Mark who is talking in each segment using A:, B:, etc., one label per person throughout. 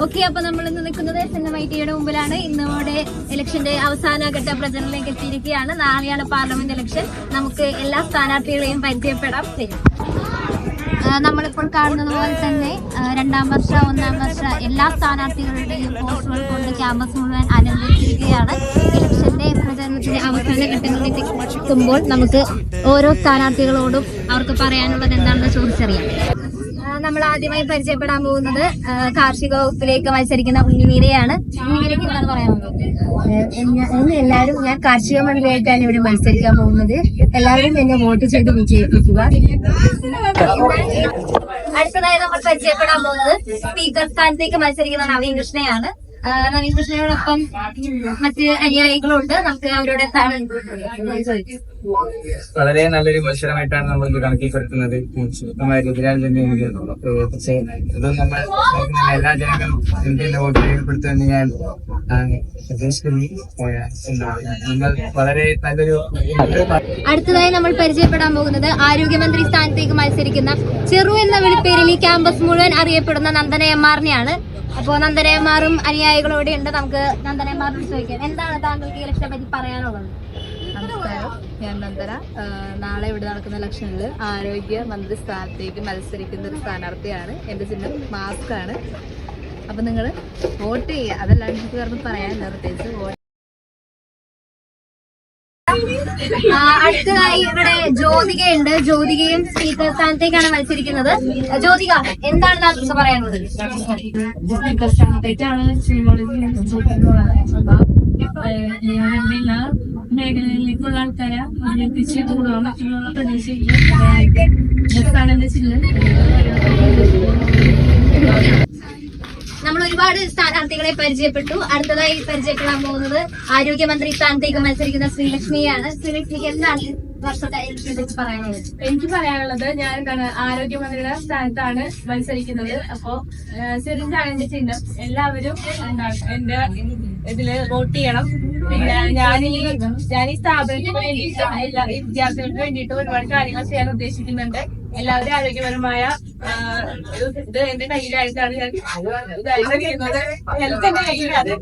A: Okay, അപ്പൊ നമ്മൾ ഇന്ന് നിൽക്കുന്നത് SNMITയുടെ മുമ്പിലാണ്. ഇന്നോടെ ഇലക്ഷന്റെ അവസാനഘട്ട പ്രചരണത്തിലേക്ക് എത്തിയിരിക്കുകയാണ്. നാളെയാണ് പാർലമെന്റ് ഇലക്ഷൻ. നമുക്ക് എല്ലാ സ്ഥാനാർത്ഥികളെയും പരിചയപ്പെടാം. നമ്മളിപ്പോൾ കാണുന്നത് പോലെ തന്നെ രണ്ടാം വർഷ, ഒന്നാം വർഷ എല്ലാ സ്ഥാനാർത്ഥികളുടെയും പോസ്റ്ററുകൾ കൊണ്ട് ക്യാമ്പസ് മുഴുവൻ അലങ്കരിച്ചിരിക്കുകയാണ്. ഇലക്ഷന്റെ പ്രചരണത്തിന്റെ അവസാന ഘട്ടങ്ങളിലേക്ക് എത്തുമ്പോൾ നമുക്ക് ഓരോ സ്ഥാനാർത്ഥികളോടും അവർക്ക് പറയാനുള്ളത് എന്താണെന്ന് ചോദിച്ചറിയാം. നമ്മൾ ആദ്യമായി പരിചയപ്പെടാൻ പോകുന്നത് കാർഷിക വകുപ്പിലേക്ക് മത്സരിക്കുന്ന ഉണ്ണിമീരയാണ്. ഉണ്ണിമീരയ്ക്ക് എന്താണ് പറയാനുള്ളത്?
B: എല്ലാവരും ഞാൻ കാർഷിക മന്ത്രിയായിട്ടാണ് ഇവിടെ മത്സരിക്കാൻ പോകുന്നത്. എല്ലാവരും എന്നെ വോട്ട് ചെയ്ത് വിജയിപ്പിക്കുക.
A: അടുത്തതായി നമ്മൾ പരിചയപ്പെടാൻ പോകുന്നത് സ്പീക്കർ സ്ഥാനത്തേക്ക് മത്സരിക്കുന്ന നവീൻ കൃഷ്ണയാണ്. നവീൻ കൃഷ്ണയോടൊപ്പം മറ്റ് അനുയായികളുണ്ട്. നമുക്ക് അവരോട്
C: വളരെ നല്ലൊരു മത്സരമായിട്ടാണ് നമ്മൾ ഇത് കണക്കിപ്പെടുത്തുന്നത്. ശക്തമായ എതിരാളി തന്നെ പക്ഷേ ഇത് നമ്മൾ എല്ലാ ജനങ്ങളും ഇന്ത്യയിലെ വോട്ട് രേഖപ്പെടുത്തുമെന്ന് ഞാൻ പ്രതീക്ഷിക്കുന്നു. നിങ്ങൾ വളരെ നല്ലൊരു.
A: അടുത്തതായി നമ്മൾ പരിചയപ്പെടാൻ പോകുന്നത് ആരോഗ്യമന്ത്രി സ്ഥാനത്തേക്ക് മത്സരിക്കുന്ന ചെറു എന്ന വിളിപ്പേരിൽ ഈ ക്യാമ്പസ് മുഴുവൻ അറിയപ്പെടുന്ന നന്ദനയമ്മാറിനെയാണ്. അപ്പോ നന്ദനയമ്മാറും അനുയായികളോടെ ഉണ്ട്. നമുക്ക് നന്ദനയമ്മാറിനോട് ചോദിക്കാം, എന്താണ് താങ്കൾക്ക് ഈ ഇലക്ഷനെ പറ്റി പറയാനുള്ളത്?
D: നമസ്കാരം, ഞാൻ നന്ദന. നാളെ ഇവിടെ നടക്കുന്ന ഇലക്ഷനിൽ ആരോഗ്യ മന്ത്രി സ്ഥാനത്തേക്ക് മത്സരിക്കുന്ന ഒരു സ്ഥാനാർത്ഥിയാണ്. എൻ്റെ ചിഹ്നം മാസ്ക് ആണ്. അപ്പം നിങ്ങൾ വോട്ട് ചെയ്യുക. അതല്ലാണ്ട് എനിക്ക് വേറെ പറയാൻ പ്രത്യേകിച്ച് വോട്ട്.
A: അടുത്തതായി ഇവിടെ ജ്യോതികയുണ്ട്. ജ്യോതികയും സ്പീക്കർ സ്ഥാനത്തേക്കാണ് മത്സരിക്കുന്നത്. ജ്യോതിക, എന്താണ് താങ്കൾക്ക് പറയാനുള്ളത്?
E: സ്പീക്കർ സ്ഥാനത്തേക്കാണ് എല്ലാ മേഖലയിലേക്കുള്ള ആൾക്കാരെ അവതരിപ്പിച്ച് കൊണ്ടുപോകാൻ പ്രതീക്ഷിക്കുന്നു.
A: നമ്മൾ ഒരുപാട് സ്ഥാനാർത്ഥികളെ പരിചയപ്പെട്ടു. അടുത്തതായി പരിചയപ്പെടാൻ പോകുന്നത് ആരോഗ്യമന്ത്രി സ്ഥാനത്തേക്ക് മത്സരിക്കുന്ന ശ്രീലക്ഷ്മിയാണ്. ശ്രീലക്ഷ്മിക്ക് എന്താണ് വർഷത്തെ ഇലക്ഷനെ പറ്റി പറയാനുള്ളത്?
E: എനിക്ക് പറയാനുള്ളത്, ഞാൻ ആരോഗ്യമന്ത്രിയുടെ സ്ഥാനത്താണ് മത്സരിക്കുന്നത്. അപ്പോ സിറിഞ്ചാണ് എന്റെ ചിഹ്നം. എല്ലാവരും എന്റെ ഇതില് വോട്ട് ചെയ്യണം. പിന്നെ ഞാൻ ഈ സ്ഥാപനത്തിന് വേണ്ടിയിട്ട് എല്ലാ വിദ്യാർത്ഥികൾക്ക് വേണ്ടിയിട്ട് ഒരുപാട് കാര്യങ്ങൾ ചെയ്യാൻ ഉദ്ദേശിക്കുന്നുണ്ട്. എല്ലാവരും ആരോഗ്യപരമായ ഇത് എന്റെ കയ്യിലായിട്ടാണ് ഞാൻ ചെയ്യുന്നത്. ഹെൽത്ത് എന്റെ കയ്യിലാണ്.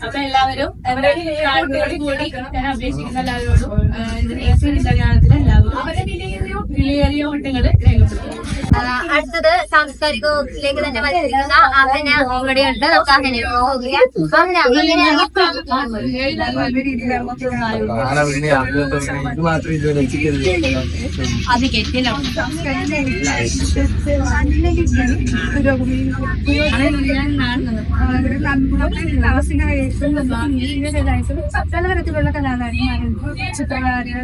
E: അപ്പൊ എല്ലാവരും കൂടി ഞാൻ അപേക്ഷിക്കുന്ന എല്ലാവരോടും കല്യാണത്തിന് എല്ലാവരും വിലയേറിയ വോട്ടുകൾ രേഖപ്പെടുത്തും.
A: അടുത്തത് സാംസ്കാരിക വകുപ്പിലേക്ക് തന്നെ മത്സരിക്കുന്ന അഹന ഇവിടെയുണ്ട്. നമുക്ക് അഹനയോട്
E: പലതരത്തിലുള്ള കലാകാരന്മാരുണ്ട്. ചിത്രകാരൻ,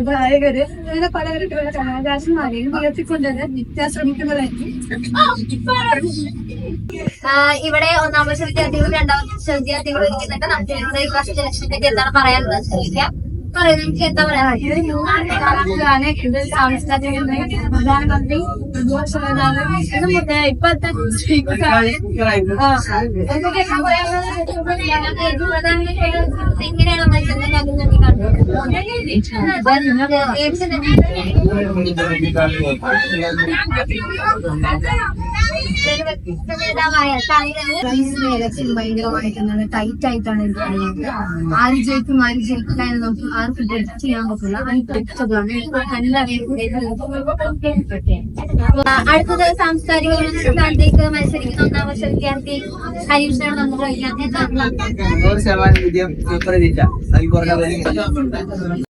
E: ഗായകര്, അങ്ങനെ പലതരത്തിലുള്ള കലാകാരന്മാരെയും ഉയർത്തിക്കൊണ്ടുവരാൻ ഞാൻ ശ്രമിക്കുന്നതായിരിക്കും.
A: ഇവിടെ ഒന്നാം വർഷ വിദ്യാർത്ഥികളും രണ്ടാം വർഷ വിദ്യാർത്ഥികളും ഇരിക്കുന്നുണ്ട്. നമുക്ക് ഇവിടെ ഈ വർഷത്തെ ഇലക്ഷനെ പറ്റി എന്താണ് പറയാനുള്ളത് ചോദിക്കാം. നമുക്ക് എന്താ പറയാനുള്ളത്?
E: ഇത് സാംസ്കാരിക പ്രധാനമന്ത്രി ഇപ്പോഴത്തെ
A: എങ്ങനെയാണ്
B: ഭയങ്കരമായിട്ടാണ് ടൈറ്റ് ആയിട്ടാണ് എനിക്ക് അറിയുന്നത്. ആര് ജയിക്കും ആര് ജയിക്കില്ല എന്ന് നമുക്ക് ആർക്കും പ്രൊഡിക്ട് ചെയ്യാൻ പറ്റില്ല.
A: അടുത്തത് സാംസ്കാരിക സ്ഥാനത്തേക്ക് മത്സരിക്കുന്ന ഒന്നാം വർഷ വിദ്യാർത്ഥി ഹരീഷിനോട് നമുക്ക് ചോദിക്കാം, എന്താണ്?
C: 100% വിജയം പ്രതീക്ഷ.